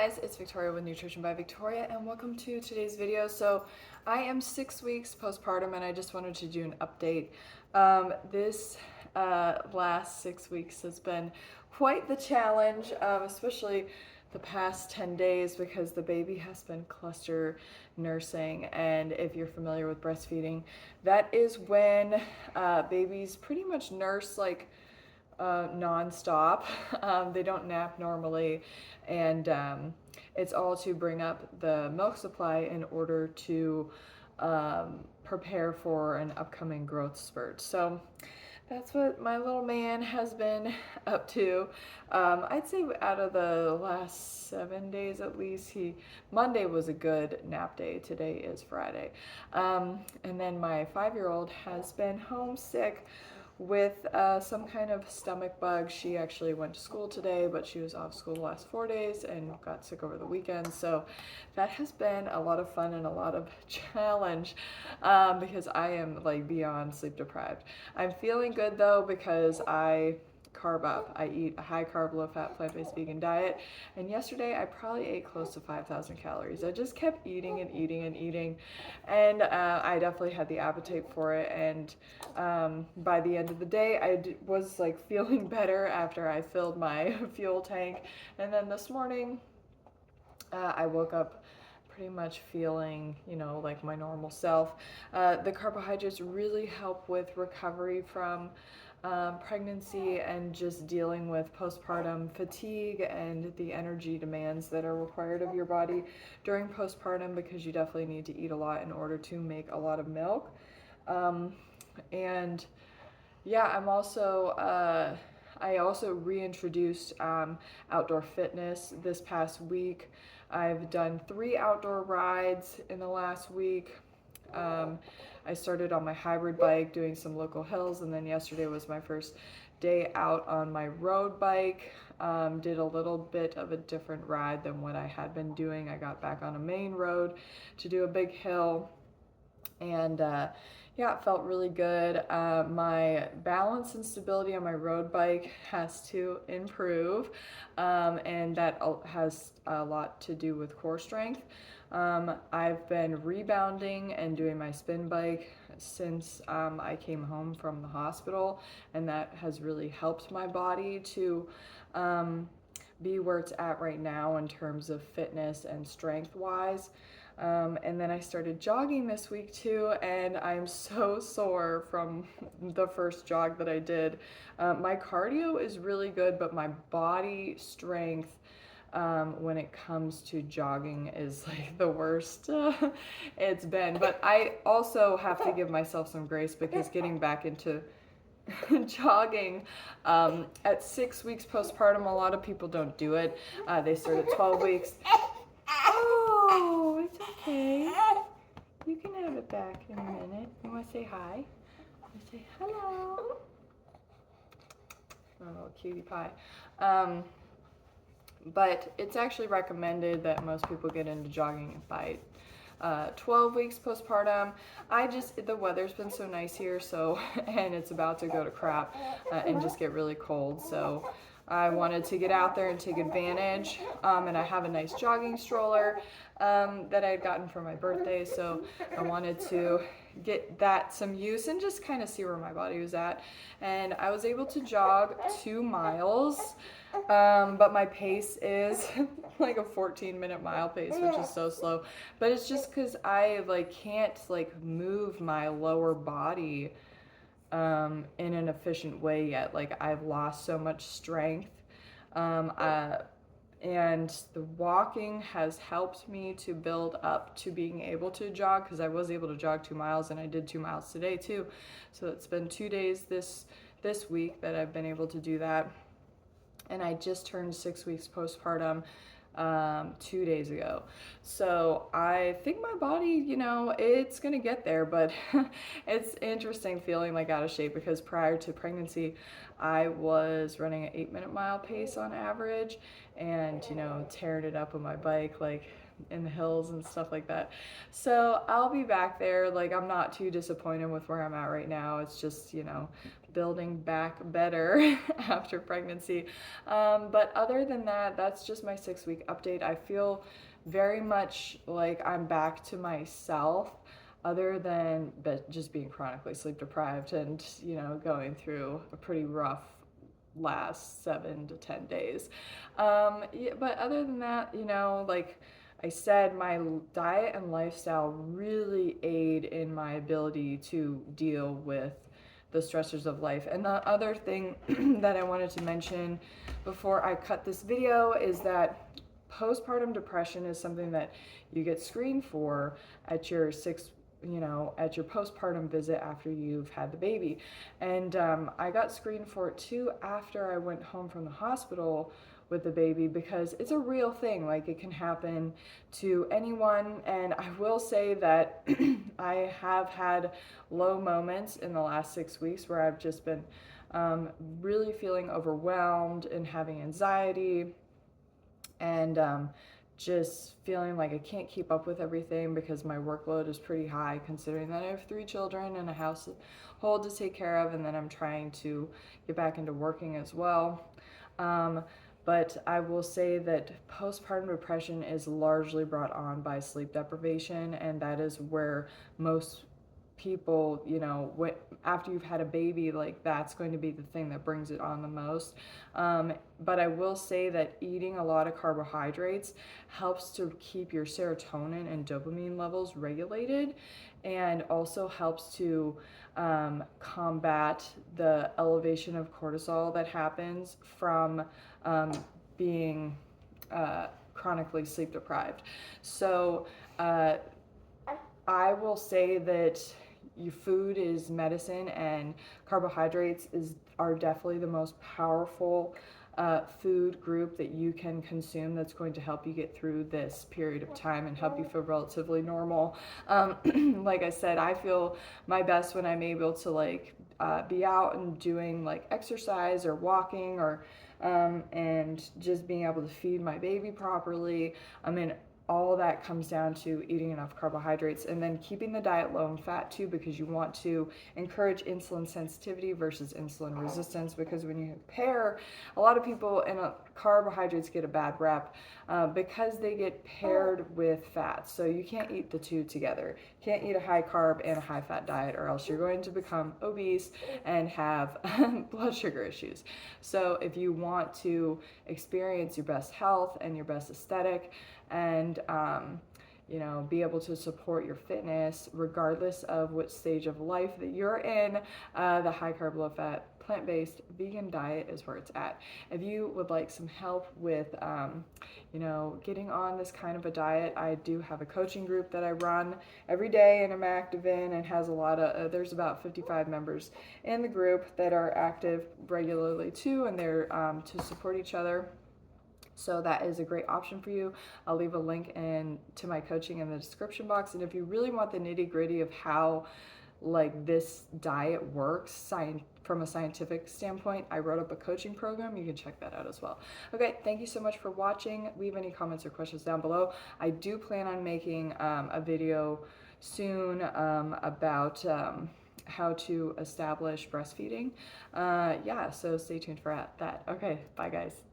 guys, it's Victoria with Nutrition by Victoria, and welcome to today's video. So I am 6 weeks postpartum, and I just wanted to do an update. This last 6 weeks has been quite the challenge, especially the past 10 days, because the baby has been cluster nursing. And if you're familiar with breastfeeding, that is when babies pretty much nurse like non-stop. They don't nap normally, and it's all to bring up the milk supply in order to prepare for an upcoming growth spurt. So that's what my little man has been up to. I'd say out of the last 7 days at least, Monday was a good nap day. Today is Friday. And then my 5-year-old has been homesick with some kind of stomach bug. She actually went to school today, but she was off school the last 4 days and got sick over the weekend. So that has been a lot of fun and a lot of challenge because I am like beyond sleep deprived. I'm feeling good though because I carb up. I eat a high carb, low fat, plant-based vegan diet, and yesterday I probably ate close to 5,000 calories. I just kept eating and eating and eating, and I definitely had the appetite for it. And by the end of the day, I was like feeling better after I filled my fuel tank. And then this morning I woke up pretty much feeling, like my normal self. The carbohydrates really help with recovery from pregnancy and just dealing with postpartum fatigue and the energy demands that are required of your body during postpartum, because you definitely need to eat a lot in order to make a lot of milk. And yeah, I also reintroduced outdoor fitness this past week. I've done 3 outdoor rides in the last week. I started on my hybrid bike doing some local hills, and then yesterday was my first day out on my road bike. Did a little bit of a different ride than what I had been doing. I got back on a main road to do a big hill, and yeah, it felt really good. My balance and stability on my road bike has to improve, and that has a lot to do with core strength. I've been rebounding and doing my spin bike since I came home from the hospital, and that has really helped my body to be where it's at right now in terms of fitness and strength wise. And then I started jogging this week too, and I'm so sore from the first jog that I did. My cardio is really good, but my body strength when it comes to jogging is like the worst it's been. But I also have to give myself some grace, because getting back into jogging at 6 weeks postpartum, a lot of people don't do it. They start at 12 weeks. Oh, it's okay. You can have it back in a minute. You want to say hi? You say hello. Oh, little cutie pie. But it's actually recommended that most people get into jogging by 12 weeks postpartum. The weather's been so nice here, so, and it's about to go to crap and just get really cold. So I wanted to get out there and take advantage, and I have a nice jogging stroller that I had gotten for my birthday, so I wanted to get that some use and just kind of see where my body was at. And I was able to jog 2 miles, but my pace is like a 14-minute mile pace, which is so slow. But it's just because I can't move my lower body in an efficient way yet. I've lost so much strength, and the walking has helped me to build up to being able to jog, because I was able to jog 2 miles, and I did 2 miles today too. So it's been 2 days this week that I've been able to do that. And I just turned 6 weeks postpartum 2 days ago. So I think my body, it's gonna get there, but it's interesting feeling out of shape, because prior to pregnancy, I was running an 8-minute mile pace on average, and tearing it up on my bike in the hills and stuff like that. So I'll be back there. I'm not too disappointed with where I'm at right now. It's just, building back better after pregnancy. But other than that, that's just my 6-week update. I feel very much like I'm back to myself, other than just being chronically sleep deprived and, going through a pretty rough last 7 to 10 days. Yeah, but other than that, like I said, my diet and lifestyle really aid in my ability to deal with the stressors of life. And the other thing that I wanted to mention before I cut this video is that postpartum depression is something that you get screened for at your at your postpartum visit after you've had the baby. And I got screened for it too after I went home from the hospital with the baby, because it's a real thing. Like, it can happen to anyone. And I will say that I have had low moments in the last 6 weeks where I've just been really feeling overwhelmed and having anxiety, and just feeling like I can't keep up with everything because my workload is pretty high, considering that I have 3 children and a household to take care of, and then I'm trying to get back into working as well. But I will say that postpartum depression is largely brought on by sleep deprivation, and that is where most people, after you've had a baby, like, that's going to be the thing that brings it on the most. But I will say that eating a lot of carbohydrates helps to keep your serotonin and dopamine levels regulated, and also helps to combat the elevation of cortisol that happens from being chronically sleep deprived. So I will say that your food is medicine, and carbohydrates are definitely the most powerful food group that you can consume that's going to help you get through this period of time and help you feel relatively normal. Like I said, I feel my best when I'm able to be out and doing exercise or walking, or and just being able to feed my baby properly. I mean, all that comes down to eating enough carbohydrates, and then keeping the diet low in fat too, because you want to encourage insulin sensitivity versus insulin resistance. Because when you pair, a lot of people in carbohydrates get a bad rep because they get paired with fat. So you can't eat the two together. You can't eat a high carb and a high fat diet, or else you're going to become obese and have blood sugar issues. So if you want to experience your best health and your best aesthetic, and be able to support your fitness regardless of what stage of life that you're in, the high carb, low fat, plant-based vegan diet is where it's at. If you would like some help with getting on this kind of a diet, I do have a coaching group that I run every day and I'm active in, and has a lot of there's about 55 members in the group that are active regularly too, and they're to support each other. So that is a great option for you. I'll leave a link to my coaching in the description box. And if you really want the nitty gritty of how this diet works from a scientific standpoint, I wrote up a coaching program. You can check that out as well. Okay, thank you so much for watching. Leave any comments or questions down below. I do plan on making a video soon about how to establish breastfeeding. So stay tuned for that. Okay, bye guys.